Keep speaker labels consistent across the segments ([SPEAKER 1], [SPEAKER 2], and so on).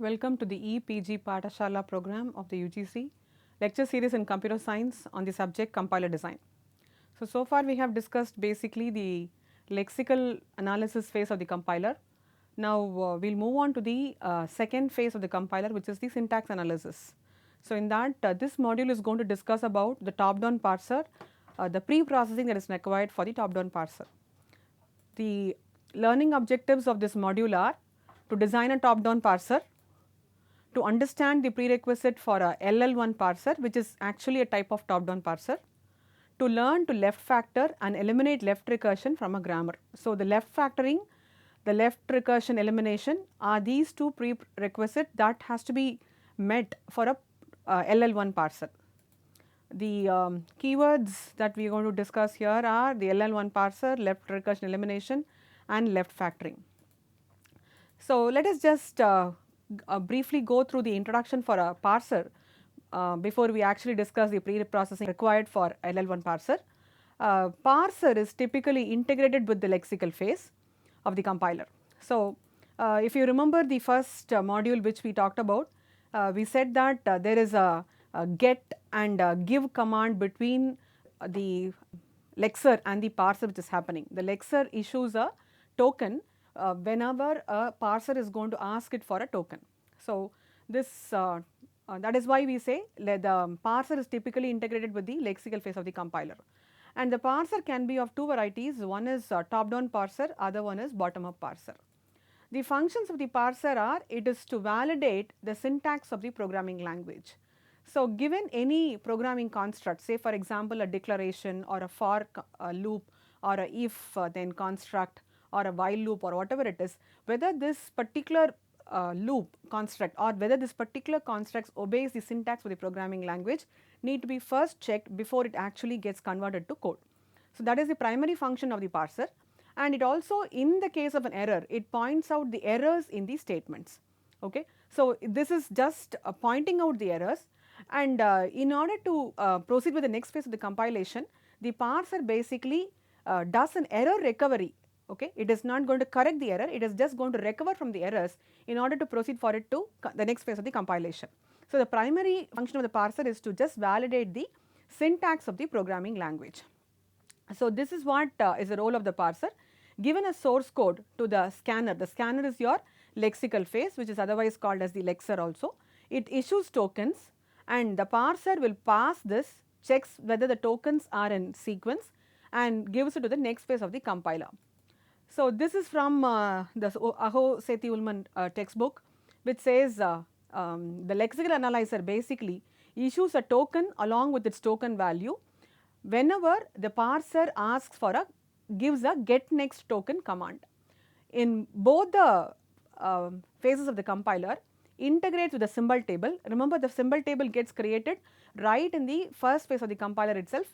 [SPEAKER 1] Welcome to the EPG Pathashala program of the UGC lecture series in computer science on the subject compiler design. So far we have discussed basically the lexical analysis phase of the compiler. Now we will move on to the second phase of the compiler, which is the syntax analysis. So in that this module is going to discuss about the top down parser, the pre-processing that is required for the top down parser. The learning objectives of this module are to design a top down parser, to understand the prerequisite for a LL1 parser, which is actually a type of top down parser, to learn to left factor and eliminate left recursion from a grammar. So, the left factoring, the left recursion elimination are these two prerequisites that has to be met for a LL1 parser. The keywords that we are going to discuss here are the LL1 parser, left recursion elimination and left factoring. So, let us just briefly go through the introduction for a parser before we actually discuss the pre-processing required for LL1 parser. Parser is typically integrated with the lexical phase of the compiler. So, if you remember the first module which we talked about, we said that there is a get and give command between the lexer and the parser which is happening. The lexer issues a token whenever a parser is going to ask it for a token. So, this that is why we say the parser is typically integrated with the lexical phase of the compiler. And the parser can be of two varieties, one is top down parser, other one is bottom up parser. The functions of the parser are, it is to validate the syntax of the programming language. So, given any programming construct, say for example a declaration or a for loop or a if then construct or a while loop or whatever it is, whether this particular loop construct or whether this particular construct obeys the syntax of the programming language need to be first checked before it actually gets converted to code. So, that is the primary function of the parser, and it also, in the case of an error, it points out the errors in the statements. Okay. So, this is just pointing out the errors, and in order to proceed with the next phase of the compilation, the parser basically does an error recovery. Okay. It is not going to correct the error, it is just going to recover from the errors in order to proceed for it to the next phase of the compilation. So, the primary function of the parser is to just validate the syntax of the programming language. So, this is what is the role of the parser. Given a source code to the scanner is your lexical phase, which is otherwise called as the lexer also. It issues tokens and the parser will pass this, checks whether the tokens are in sequence and gives it to the next phase of the compiler. So, this is from the Aho Sethi Ullman textbook, which says the lexical analyzer basically issues a token along with its token value whenever the parser asks for a gives a get next token command. In both the phases of the compiler, integrates with the symbol table. Remember, the symbol table gets created right in the first phase of the compiler itself.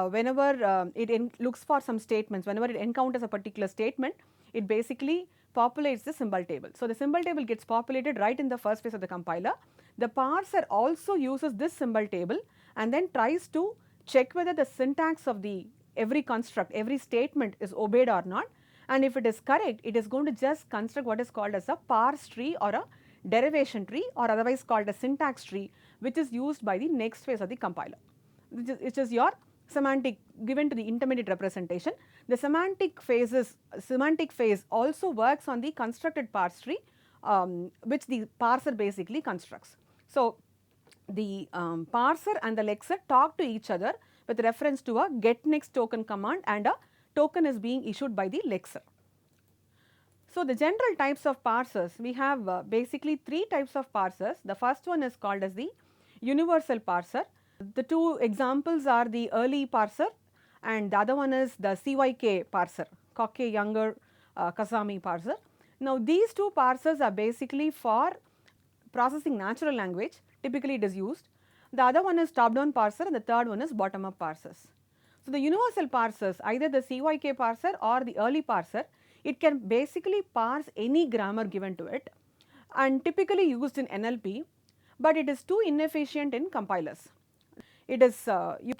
[SPEAKER 1] Whenever it looks for some statements, whenever it encounters a particular statement, it basically populates the symbol table. So, the symbol table gets populated right in the first phase of the compiler. The parser also uses this symbol table and then tries to check whether the syntax of the every construct, every statement is obeyed or not, and if it is correct, it is going to just construct what is called as a parse tree or a derivation tree or otherwise called a syntax tree, which is used by the next phase of the compiler, which is your semantic given to the intermediate representation. The semantic phase also works on the constructed parse tree which the parser basically constructs. So, the parser and the lexer talk to each other with reference to a get next token command and a token is being issued by the lexer. So, the general types of parsers, we have basically three types of parsers. The first one is called as the universal parser. The two examples are the early parser and the other one is the CYK parser, Kokke Younger Kasami parser. Now, these two parsers are basically for processing natural language, typically it is used. The other one is top down parser and the third one is bottom up parsers. So, the universal parsers, either the CYK parser or the early parser, it can basically parse any grammar given to it and typically used in NLP, but it is too inefficient in compilers. It is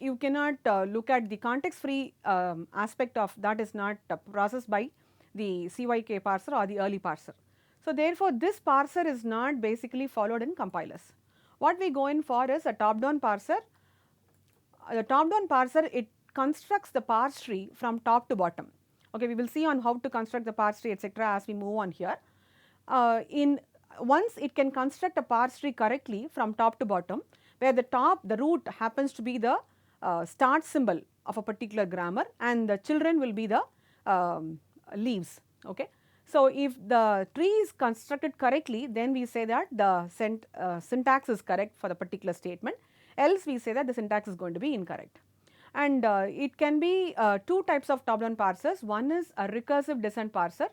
[SPEAKER 1] you cannot look at the context free aspect of that is not processed by the CYK parser or the early parser. So, therefore, this parser is not basically followed in compilers. What we go in for is a top down parser. The top down parser, it constructs the parse tree from top to bottom. Okay, we will see on how to construct the parse tree etc. as we move on here. In once it can construct a parse tree correctly from top to bottom, where the root happens to be the start symbol of a particular grammar and the children will be the leaves. Okay. So, if the tree is constructed correctly, then we say that the syntax is correct for the particular statement, else we say that the syntax is going to be incorrect. And it can be two types of top down parsers. One is a recursive descent parser.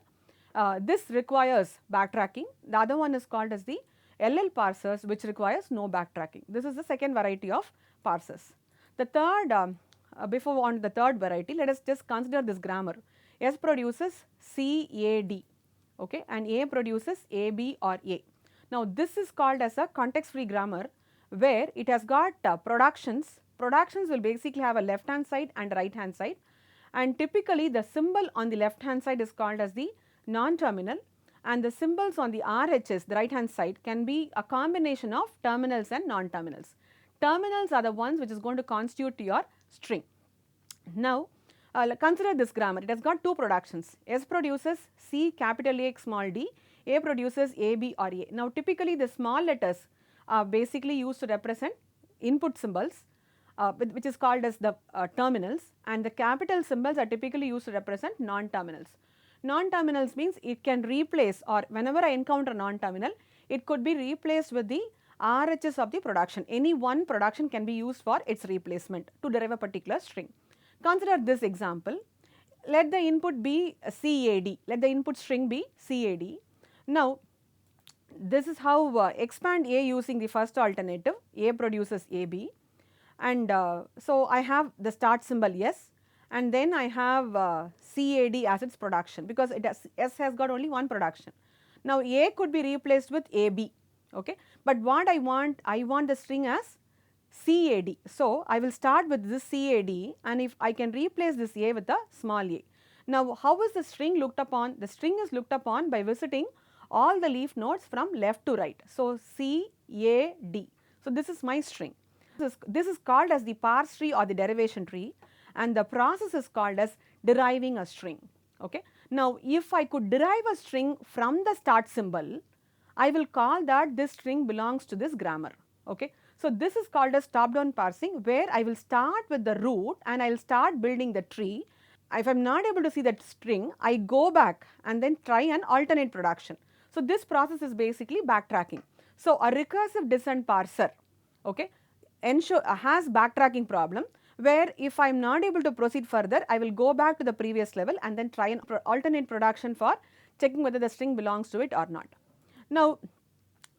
[SPEAKER 1] This requires backtracking. The other one is called as the LL parsers, which requires no backtracking. This is the second variety of parsers. The third, before on to the third variety, let us just consider this grammar. S produces CAD, okay, and A produces AB or A. Now, this is called as a context free grammar, where it has got productions. Productions will basically have a left hand side and right hand side, and typically the symbol on the left hand side is called as the non-terminal, and the symbols on the RHS, the right hand side, can be a combination of terminals and non-terminals. Terminals are the ones which is going to constitute your string. Now, consider this grammar. It has got two productions. S produces C capital A small d, A produces A B or A. Now, typically the small letters are basically used to represent input symbols, which is called as the terminals, and the capital symbols are typically used to represent non-terminals. Non-terminals means it can replace, or whenever I encounter non-terminal, it could be replaced with the RHS of the production. Any one production can be used for its replacement to derive a particular string. Consider this example. Let the input be CAD, let the input string be CAD. Now, this is how expand A using the first alternative, A produces AB, and so I have the start symbol S, and then I have CAD as its production, because S has got only one production. Now, A could be replaced with AB, okay, but what I want the string as CAD. So, I will start with this CAD, and if I can replace this A with a small a. Now, how is the string looked upon? The string is looked upon by visiting all the leaf nodes from left to right. So, CAD. So, this is my string. This is called as the parse tree or the derivation tree, and the process is called as deriving a string. Okay. Now, if I could derive a string from the start symbol, I will call that this string belongs to this grammar. Okay. So, this is called as top down parsing, where I will start with the root and I will start building the tree. If I am not able to see that string, I go back and then try an alternate production. So, this process is basically backtracking. So, a recursive descent parser, okay, has backtracking problem, where if I am not able to proceed further, I will go back to the previous level and then try an alternate production for checking whether the string belongs to it or not. Now,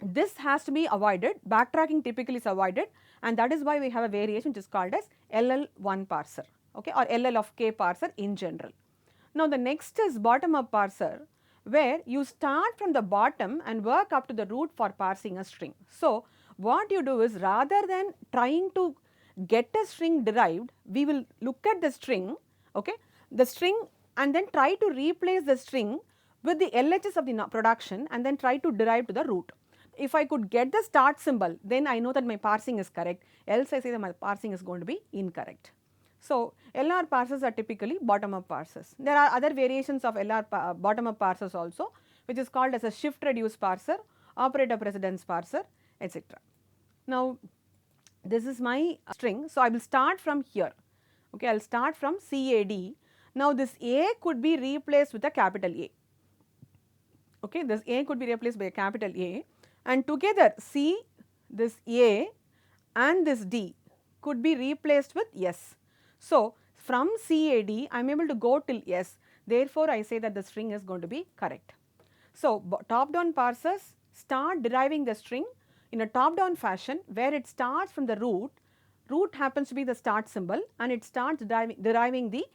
[SPEAKER 1] this has to be avoided. Backtracking typically is avoided, and that is why we have a variation which is called as LL1 parser, okay, or LL of K parser in general. Now, the next is bottom up parser, where you start from the bottom and work up to the root for parsing a string. So, what you do is, rather than trying to get a string derived, we will look at the string, okay, and then try to replace the string with the LHS of the production and then try to derive to the root. If I could get the start symbol, then I know that my parsing is correct, else I say that my parsing is going to be incorrect. So, LR parsers are typically bottom up parsers. There are other variations of LR bottom up parsers also, which is called as a shift reduce parser, operator precedence parser, etc. Now, this is my string. So, I will start from here, okay, I will start from CAD. Now, this A could be replaced with a capital A, okay, this A could be replaced by a capital A, and together C, this A and this D could be replaced with S. So, from CAD I am able to go till S, therefore, I say that the string is going to be correct. So, top down parsers start deriving the string in a top down fashion, where it starts from the root happens to be the start symbol, and it starts deriving the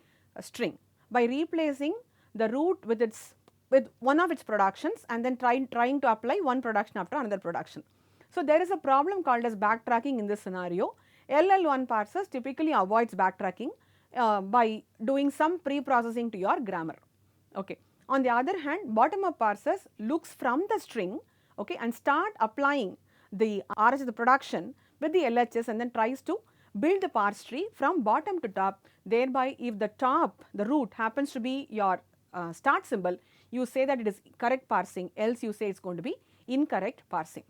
[SPEAKER 1] string by replacing the root with one of its productions and then trying to apply one production after another production. So, there is a problem called as backtracking in this scenario. LL1 parsers typically avoids backtracking by doing some pre-processing to your grammar. Okay. On the other hand, bottom up parsers looks from the string, okay, and start applying the RHS, the production, with the LHS, and then tries to build the parse tree from bottom to top. Thereby, if the top, the root happens to be your start symbol, you say that it is correct parsing, else you say it's going to be incorrect parsing.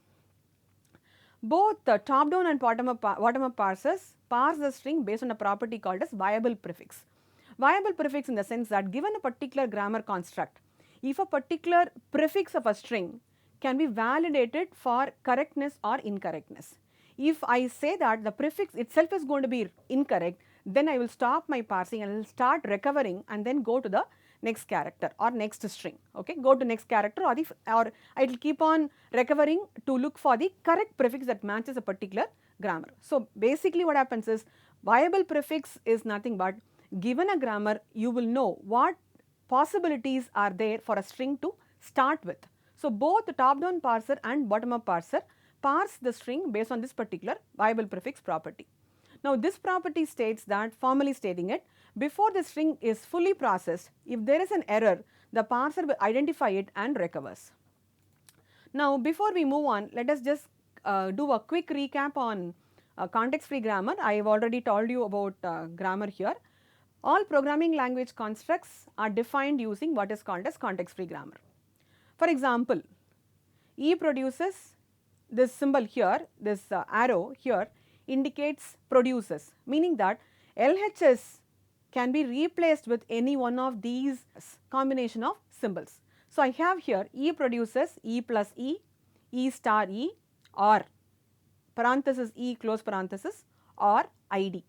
[SPEAKER 1] Both the top down and bottom up parsers parse the string based on a property called as viable prefix. Viable prefix in the sense that given a particular grammar construct, if a particular prefix of a string can be validated for correctness or incorrectness. If I say that the prefix itself is going to be incorrect, then I will stop my parsing and I will start recovering and then go to the next character or next string, okay, go to next character, or I will keep on recovering to look for the correct prefix that matches a particular grammar. So, basically what happens is viable prefix is nothing but given a grammar you will know what possibilities are there for a string to start with. So, both the top down parser and bottom up parser parse the string based on this particular viable prefix property. Now, this property states that, formally stating it, before the string is fully processed, if there is an error, the parser will identify it and recovers. Now, before we move on, let us just do a quick recap on context free grammar. I have already told you about grammar here. All programming language constructs are defined using what is called as context free grammar. For example, E produces, this symbol here, this arrow here indicates produces, meaning that LHS can be replaced with any one of these combination of symbols. So, I have here E produces, E plus E, E star E, or parenthesis E close parenthesis, or ID,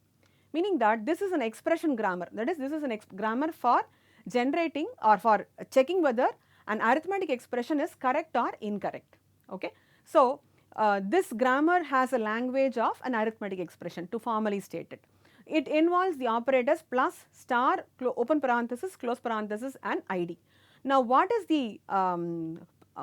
[SPEAKER 1] meaning that this is an expression grammar, that is, this is an grammar for generating or for checking whether an arithmetic expression is correct or incorrect. Okay. So, this grammar has a language of an arithmetic expression, to formally state it. It involves the operators plus, star, open parenthesis, close parenthesis, and ID. Now, what is the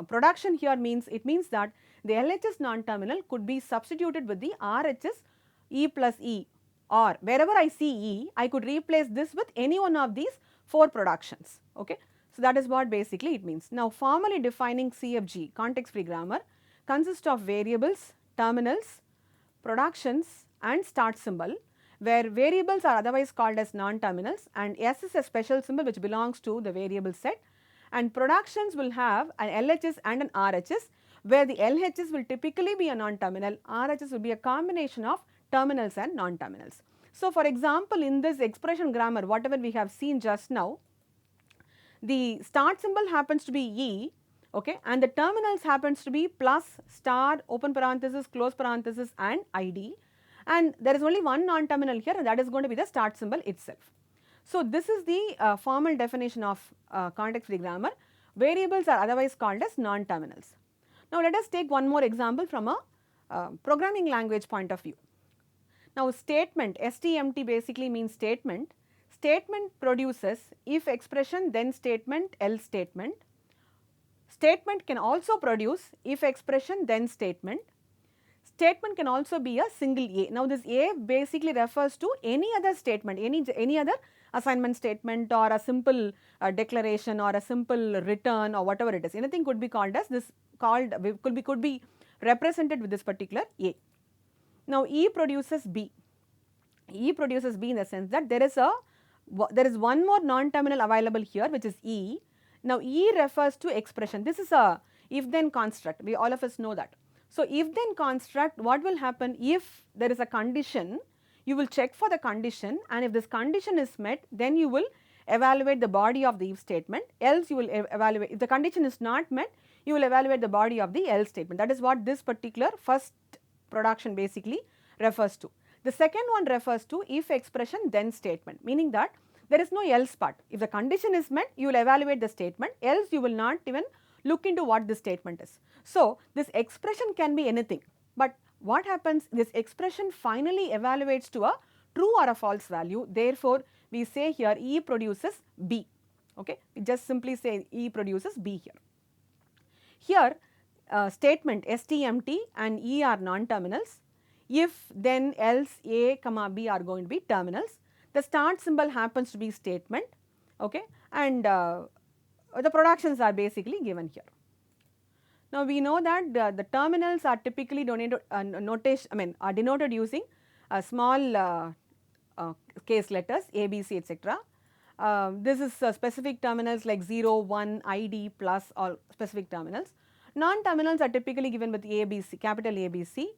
[SPEAKER 1] production here means? It means that the LHS non-terminal could be substituted with the RHS E plus E, or wherever I see E, I could replace this with any one of these 4 productions. Okay. So, that is what basically it means. Now, formally defining CFG, context free grammar, consists of variables, terminals, productions, and start symbol, where variables are otherwise called as non-terminals, and S is a special symbol which belongs to the variable set, and productions will have an LHS and an RHS, where the LHS will typically be a non-terminal, RHS will be a combination of terminals and non-terminals. So, for example, in this expression grammar, whatever we have seen just now, the start symbol happens to be E, okay, and the terminals happens to be plus, star, open parenthesis, close parenthesis, and ID, and there is only one non-terminal here, and that is going to be the start symbol itself. So, this is the formal definition of context free grammar. Variables are otherwise called as non-terminals. Now, let us take one more example from a programming language point of view. Now, statement, STMT basically means statement. Statement produces if expression, then statement, else statement. Statement can also produce if expression, then statement. Statement can also be a single A. Now, this A basically refers to any other statement, any other assignment statement, or a simple declaration, or a simple return, or whatever it is. Anything could be called as this, could be represented with this particular A. Now, E produces B. E produces B in the sense that there is one more non-terminal available here, which is E. Now, E refers to expression. This is a if-then construct. We all of us know that. So, if-then construct, what will happen if there is a condition, you will check for the condition, and if this condition is met, then you will evaluate the body of the if statement, else you will evaluate, if the condition is not met, you will evaluate the body of the else statement. That is what this particular first production basically refers to. The second one refers to if expression, then statement, meaning that there is no else part. If the condition is met, you will evaluate the statement, else you will not even look into what this statement is. So, this expression can be anything, but what happens, this expression finally evaluates to a true or a false value. Therefore, we say here E produces B. Okay? We just simply say E produces B here. Here statement STMT and E are non-terminals. If, then, else, A, comma B are going to be terminals. The start symbol happens to be statement, okay, and the productions are basically given here. Now we know that the terminals are typically are denoted using small case letters A, B, C, etc. This is specific terminals like 0, 1, ID, plus, all specific terminals. Non-terminals are typically given with A, B, C, capital A, B, C.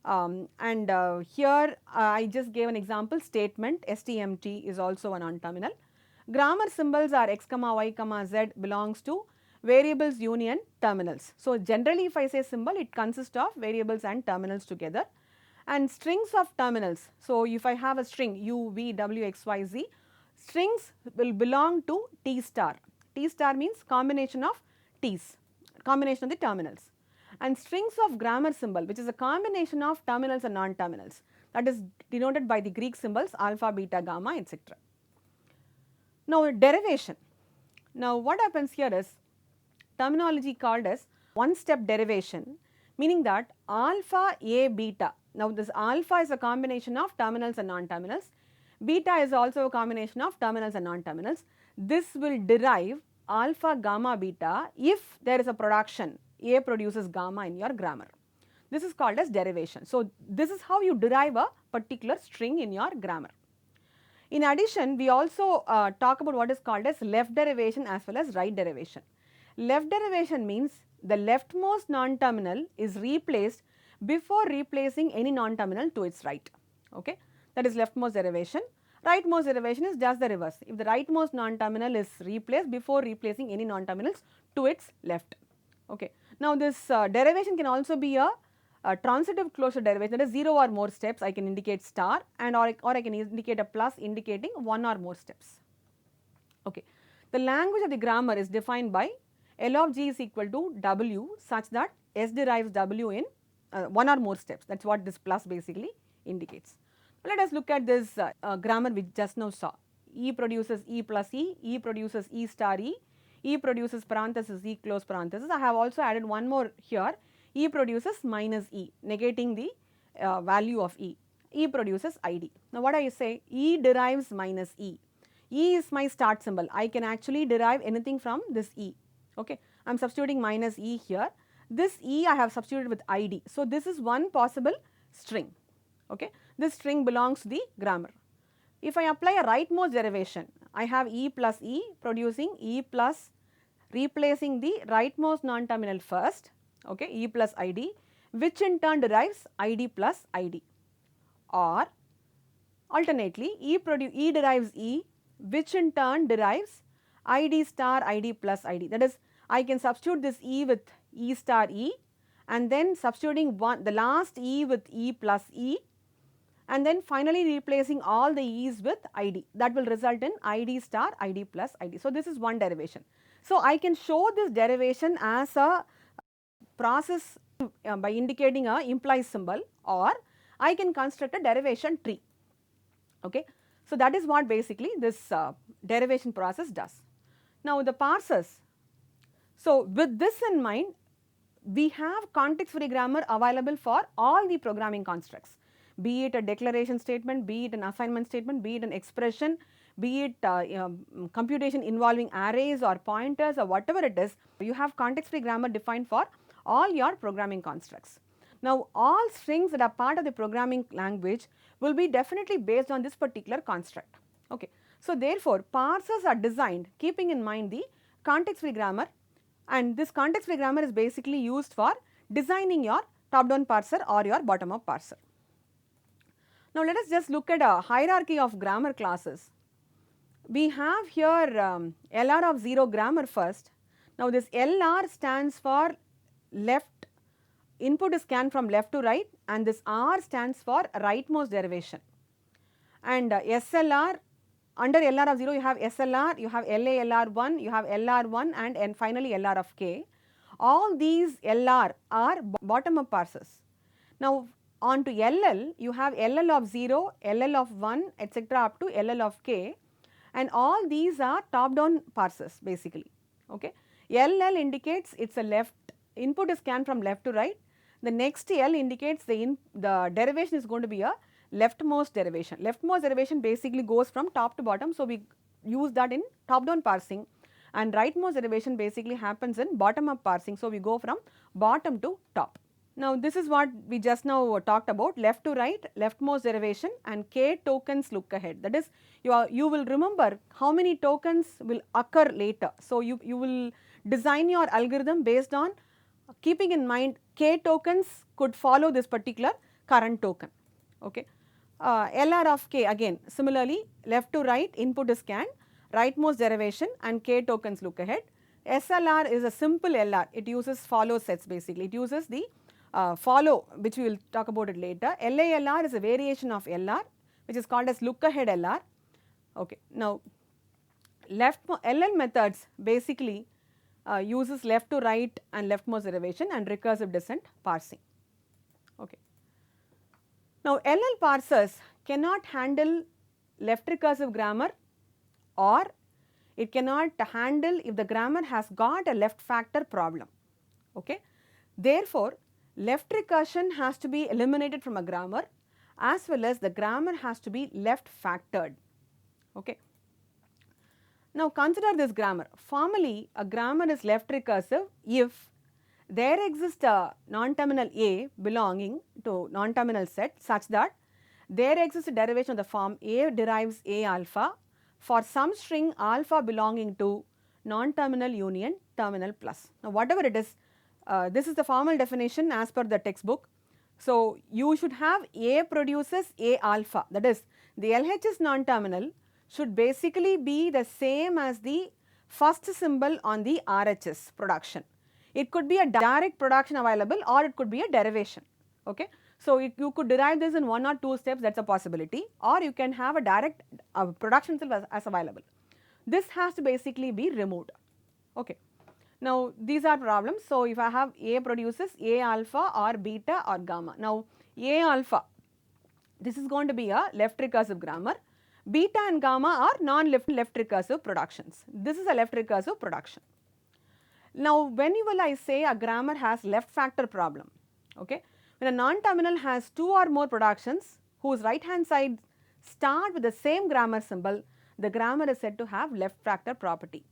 [SPEAKER 1] Here I just gave an example statement, STMT is also a non-terminal. Grammar symbols are x, y, z belongs to variables union terminals. So generally if I say symbol, it consists of variables and terminals together. And strings of terminals, so if I have a string u, v, w, x, y, z, strings will belong to T star. T star means combination of T's, combination of the terminals. And strings of grammar symbol, which is a combination of terminals and non-terminals, that is denoted by the Greek symbols alpha, beta, gamma, etc. Now derivation. Now what happens here is terminology called as one-step derivation, meaning that alpha, a, beta. Now this alpha is a combination of terminals and non-terminals, beta is also a combination of terminals and non-terminals. This will derive alpha, gamma, beta if there is a production A produces gamma in your grammar. This is called as derivation. So this is how you derive a particular string in your grammar. In addition, we also talk about what is called as left derivation as well as right derivation. Left derivation means the leftmost non-terminal is replaced before replacing any non-terminal to its right. Okay, that is leftmost derivation. Rightmost derivation is just the reverse. If the rightmost non-terminal is replaced before replacing any non-terminals to its left. Okay. Now this derivation can also be a transitive closure derivation, that is 0 or more steps. I can indicate star and or I can indicate a plus indicating 1 or more steps. Okay. The language of the grammar is defined by L of G is equal to W such that S derives W in 1 or more steps. That is what this plus basically indicates. Let us look at this grammar we just now saw. E produces E plus E, E produces E star E, E produces parenthesis E close parenthesis. I have also added one more here, E produces minus E, negating the value of E. E produces ID. Now what I say? E derives minus E. E is my start symbol. I can actually derive anything from this E. Okay, I am substituting minus E here. This E I have substituted with ID. So this is one possible string. Okay, this string belongs to the grammar. If I apply a rightmost derivation, I have E plus E producing E plus replacing the rightmost non-terminal first, okay, E plus ID, which in turn derives ID plus ID. Or alternately, E derives E, which in turn derives ID star ID plus ID. That is, I can substitute this E with E star E and then substituting the last E with E plus E and then finally replacing all the E's with ID. That will result in ID star ID plus ID. So this is one derivation. So I can show this derivation as a process by indicating a implied symbol, or I can construct a derivation tree. Okay. So that is what basically this derivation process does. Now the parsers. So with this in mind, we have context free grammar available for all the programming constructs, be it a declaration statement, be it an assignment statement, be it an expression, be it computation involving arrays or pointers or whatever it is, you have context free grammar defined for all your programming constructs. Now all strings that are part of the programming language will be definitely based on this particular construct. Okay. So therefore parsers are designed keeping in mind the context free grammar, and this context free grammar is basically used for designing your top down parser or your bottom up parser. Now let us just look at a hierarchy of grammar classes. We have here LR of 0 grammar first. Now this LR stands for left, input is scanned from left to right, and this R stands for rightmost derivation. And SLR, under LR of 0 you have SLR, you have LALR1, you have LR1 and finally LR of K. All these LR are bottom up parsers. Now on to LL, you have LL of 0, LL of 1 etc. up to LL of K, and all these are top down parsers basically. Okay. LL indicates it is a left, input is scanned from left to right. The next L indicates the derivation is going to be a leftmost derivation. Leftmost derivation basically goes from top to bottom, so we use that in top down parsing. and rightmost derivation basically happens in bottom up parsing. So, we go from bottom to top. Now, this is what we just now talked about, left to right, leftmost derivation and k tokens look ahead. That is, you will remember how many tokens will occur later. So, you will design your algorithm based on keeping in mind k tokens could follow this particular current token. Okay. LR of k again similarly left to right input is scanned, rightmost derivation and k tokens look ahead. SLR is a simple LR, it uses follow sets basically, it uses the follow, which we will talk about it later. LALR is a variation of LR which is called as look ahead LR. Okay. Now, LL methods basically uses left to right and leftmost derivation and recursive descent parsing. Okay. Now, LL parsers cannot handle left recursive grammar, or it cannot handle if the grammar has got a left factor problem. Okay. Therefore, left recursion has to be eliminated from a grammar, as well as the grammar has to be left factored. Okay. Now, consider this grammar. Formally, a grammar is left recursive if there exists a non-terminal A belonging to non-terminal set such that there exists a derivation of the form A derives A alpha for some string alpha belonging to non-terminal union terminal plus. Now, whatever it is, this is the formal definition as per the textbook. So, you should have A produces A alpha, that is the LHS non-terminal should basically be the same as the first symbol on the RHS production. It could be a direct production available or it could be a derivation. Okay. So, you could derive this in 1 or 2 steps, that is a possibility, or you can have a direct production itself as available. This has to basically be removed. Okay. Now, these are problems. So, if I have A produces A alpha or beta or gamma. Now, A alpha, this is going to be a left recursive grammar. Beta and gamma are non-left recursive productions. This is a left recursive production. Now, when will I say a grammar has left factor problem? Okay. When a non-terminal has 2 or more productions whose right hand side start with the same grammar symbol, the grammar is said to have left factor property.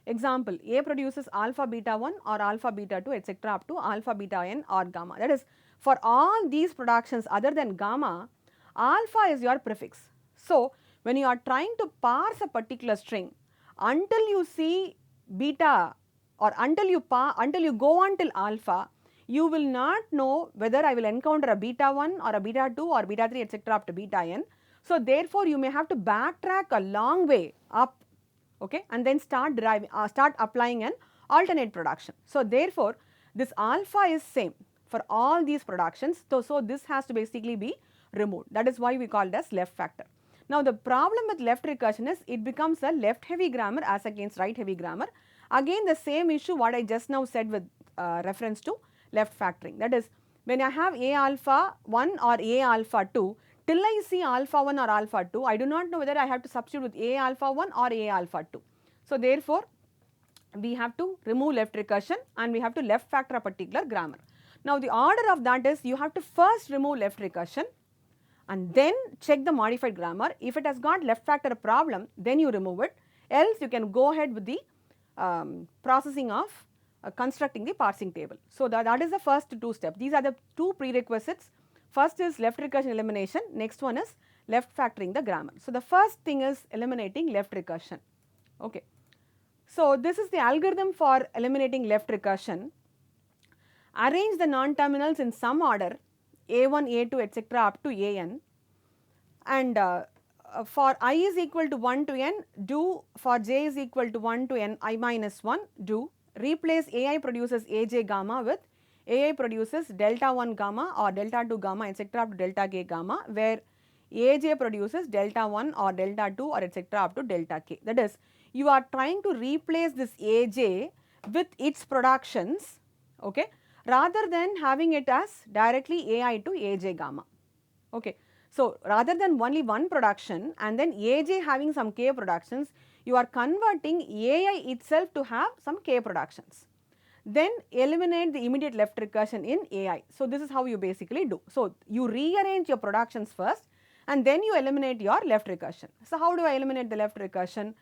[SPEAKER 1] Example, A produces alpha beta 1 or alpha beta 2 etc. up to alpha beta n or gamma. That is, for all these productions other than gamma, alpha is your prefix. So, when you are trying to parse a particular string, until you see beta or until you go on till alpha, you will not know whether I will encounter a beta 1 or a beta 2 or beta 3 etc. up to beta n. So, therefore, you may have to backtrack a long way up, okay, and then start applying an alternate production. So, therefore, this alpha is same for all these productions. So, this has to basically be removed. That is why we call it as left factor. Now, the problem with left recursion is it becomes a left heavy grammar as against right heavy grammar. Again, the same issue what I just now said with reference to left factoring. That is, when I have A alpha 1 or A alpha 2, till I see alpha 1 or alpha 2, I do not know whether I have to substitute with A alpha 1 or A alpha 2. So, therefore, we have to remove left recursion and we have to left factor a particular grammar. Now, the order of that is you have to first remove left recursion and then check the modified grammar. If it has got left factor problem, then you remove it, else you can go ahead with the processing of constructing the parsing table. So, that is the first 2 steps. These are the 2 prerequisites. First is left recursion elimination, next one is left factoring the grammar. So, the first thing is eliminating left recursion. Okay. So, this is the algorithm for eliminating left recursion. Arrange the non-terminals in some order A1, A2 etc. up to AN, and for I is equal to 1 to n, do for j is equal to 1 to n I minus 1, do replace AI produces AJ gamma with AI produces delta 1 gamma or delta 2 gamma etc. up to delta k gamma, where AJ produces delta 1 or delta 2 or etc. up to delta k. That is, you are trying to replace this AJ with its productions, okay, rather than having it as directly AI to AJ gamma. Okay. So, rather than only one production and then AJ having some k productions, you are converting AI itself to have some k productions. Then eliminate the immediate left recursion in AI. So, this is how you basically do. So, you rearrange your productions first and then you eliminate your left recursion. So, how do I eliminate the left recursion?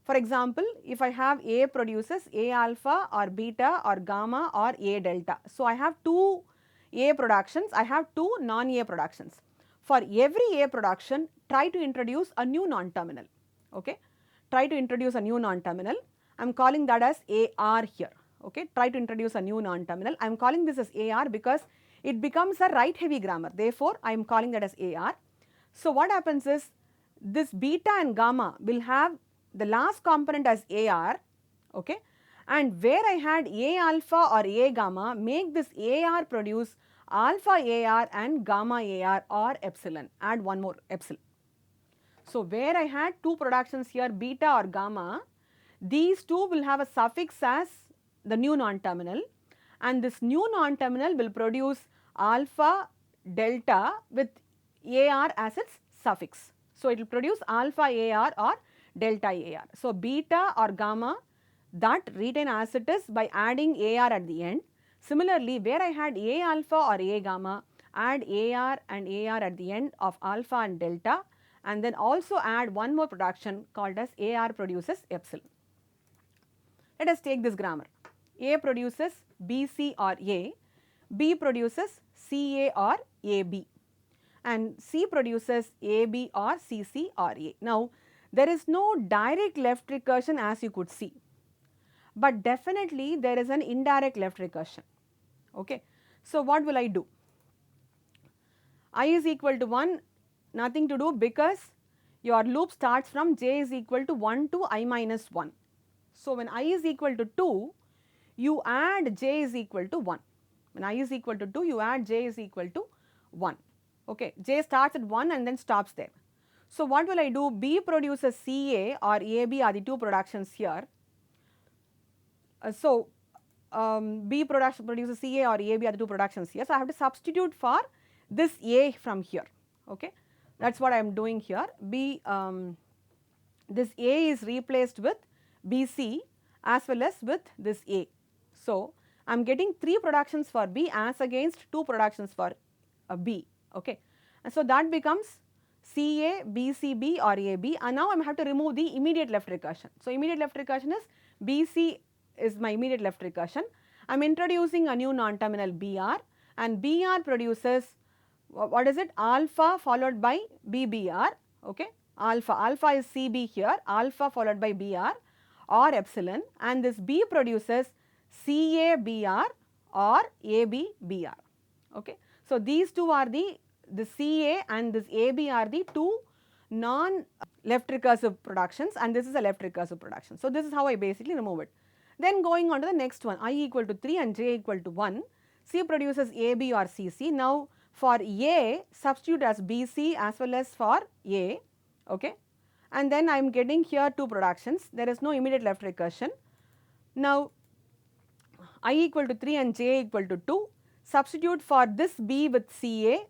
[SPEAKER 1] For example, if I have A produces A alpha or beta or gamma or A delta. So, I have two A productions, I have two non-A productions. For every A production, try to introduce a new non-terminal, okay. Try to introduce a new non-terminal. I am calling that as AR here, okay. Try to introduce a new non-terminal. I am calling this as AR because it becomes a right heavy grammar. Therefore, I am calling that as AR. So, what happens is this beta and gamma will have the last component as AR, okay, and where I had A alpha or A gamma, make this AR produce alpha AR and gamma AR or epsilon, add one more epsilon. So, where I had two productions here beta or gamma, these two will have a suffix as the new non-terminal, and this new non-terminal will produce alpha delta with AR as its suffix. So, it will produce alpha AR or delta AR. So, beta or gamma that retain as it is by adding AR at the end. Similarly, where I had A alpha or A gamma, add AR and AR at the end of alpha and delta, and then also add one more production called as AR produces epsilon. Let us take this grammar. A produces BC or A, B produces CA or AB, and C produces AB or CC or A. Now, there is no direct left recursion as you could see, but definitely there is an indirect left recursion, okay. So, what will I do? I is equal to 1, nothing to do because your loop starts from j is equal to 1 to I minus 1. So, when I is equal to 2, you add j is equal to 1. When I is equal to 2, you add j is equal to 1. Okay. J starts at 1 and then stops there. So, what will I do? B produces CA or AB are the two productions here. B produces CA or AB are the two productions here. So, I have to substitute for this A from here. Okay. That is what I am doing here. This A is replaced with BC as well as with this A. So, I am getting 3 productions for B as against 2 productions for B. Okay. And so, that becomes CA, BCB or AB, and now I have to remove the immediate left recursion. So, immediate left recursion is BC is my immediate left recursion. I am introducing a new non-terminal BR, and BR produces what is it? Alpha followed by BBR, okay. Alpha is CB here, alpha followed by BR or epsilon, and this B produces CABR or ABBR, okay. So, these two are the CA and this AB are the two non-left recursive productions, and this is a left recursive production. So, this is how I basically remove it. Then going on to the next one, I equal to 3 and j equal to 1, C produces AB or CC. Now, for A, substitute as BC as well as for A, okay. And then I am getting here 2 productions, there is no immediate left recursion. Now, I equal to 3 and j equal to 2, substitute for this B with CA,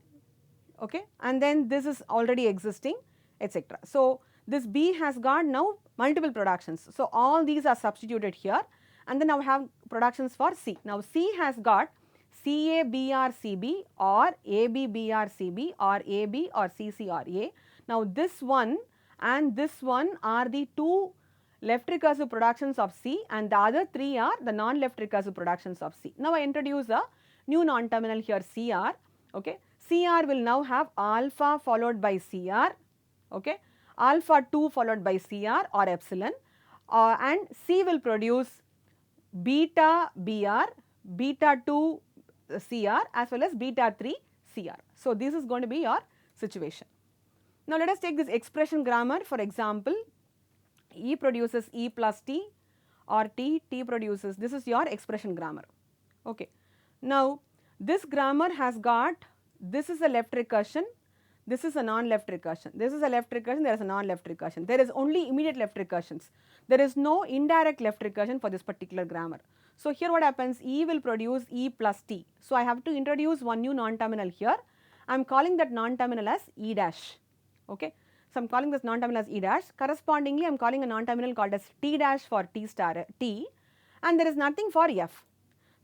[SPEAKER 1] okay, and then this is already existing, etc. So, this B has got now multiple productions. So, all these are substituted here, and then I have productions for C. Now, C has got CABRCB or ABBRCB or AB or CC or A. Now, this one and this one are the 2 left recursive productions of C, and the other 3 are the non-left recursive productions of C. Now, I introduce a new non-terminal here CR, okay. CR will now have alpha followed by CR, okay, alpha 2 followed by CR or epsilon, and C will produce beta BR, beta 2 CR as well as beta 3 CR. So, this is going to be your situation. Now, let us take this expression grammar. For example, E produces E plus T or T produces, this is your expression grammar. Okay. Now, this grammar has got, this is a left recursion, this is a non-left recursion, this is a left recursion, there is a non-left recursion, there is only immediate left recursions, there is no indirect left recursion for this particular grammar. So, here what happens, E will produce E plus T. So, I have to introduce one new non-terminal here, I am calling that non-terminal as E dash, okay. So, I am calling this non-terminal as E dash, correspondingly I am calling a non-terminal called as T dash for T star T, and there is nothing for F.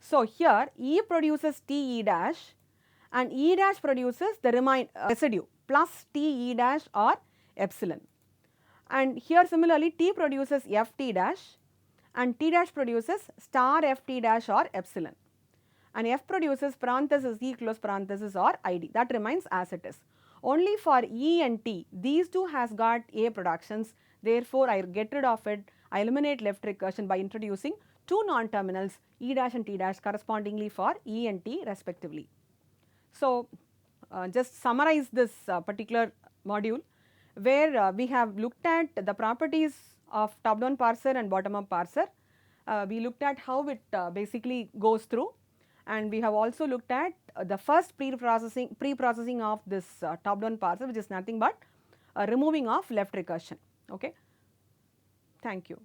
[SPEAKER 1] So, here E produces T E dash and E dash produces the residue plus T E dash or epsilon, and here similarly T produces Ft dash and T dash produces star Ft dash or epsilon, and F produces parenthesis E close parenthesis or Id, that remains as it is. Only for E and T, these two has got A productions, therefore I get rid of it, I eliminate left recursion by introducing two non-terminals E dash and T dash correspondingly for E and T respectively. So, just summarize this particular module where we have looked at the properties of top down parser and bottom up parser. We looked at how it basically goes through, and we have also looked at the first pre-processing of this top down parser, which is nothing but removing of left recursion. Okay. Thank you.